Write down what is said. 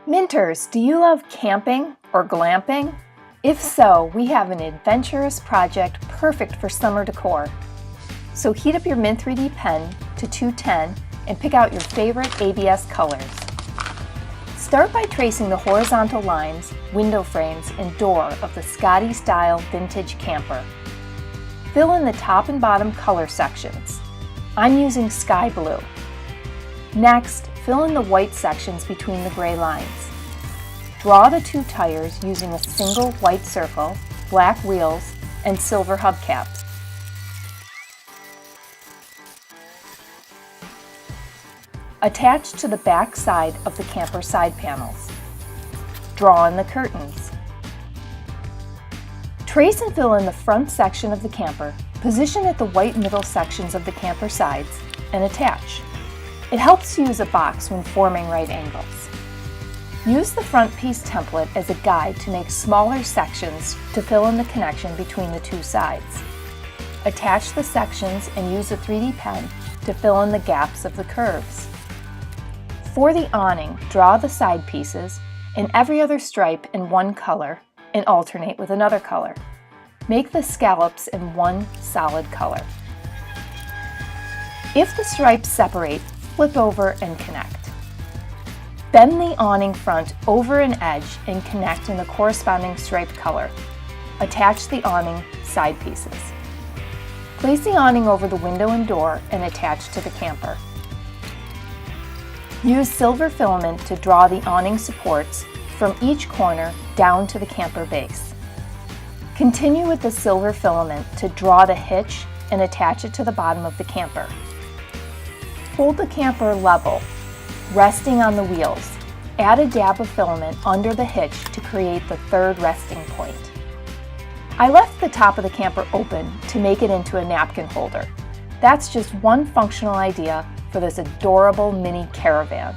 Minters, do you love camping or glamping? If so, we have an adventurous project perfect for summer decor. So heat up your MYNT3D pen to 210 and pick out your favorite ABS colors. Start by tracing the horizontal lines, window frames, and door of the Scotty-style vintage camper. Fill in the top and bottom color sections. I'm using sky blue. Next, fill in the white sections between the gray lines. Draw the two tires using a single white circle, black wheels, and silver hubcaps. Attach to the back side of the camper side panels. Draw in the curtains. Trace and fill in the front section of the camper, position at the white middle sections of the camper sides, and attach. It helps to use a box when forming right angles. Use the front piece template as a guide to make smaller sections to fill in the connection between the two sides. Attach the sections and use a 3D pen to fill in the gaps of the curves. For the awning, draw the side pieces and every other stripe in one color and alternate with another color. Make the scallops in one solid color. If the stripes separate, flip over and connect. Bend the awning front over an edge and connect in the corresponding striped color. Attach the awning side pieces. Place the awning over the window and door and attach to the camper. Use silver filament to draw the awning supports from each corner down to the camper base. Continue with the silver filament to draw the hitch and attach it to the bottom of the camper. Hold the camper level, resting on the wheels. Add a dab of filament under the hitch to create the third resting point. I left the top of the camper open to make it into a napkin holder. That's just one functional idea for this adorable mini caravan.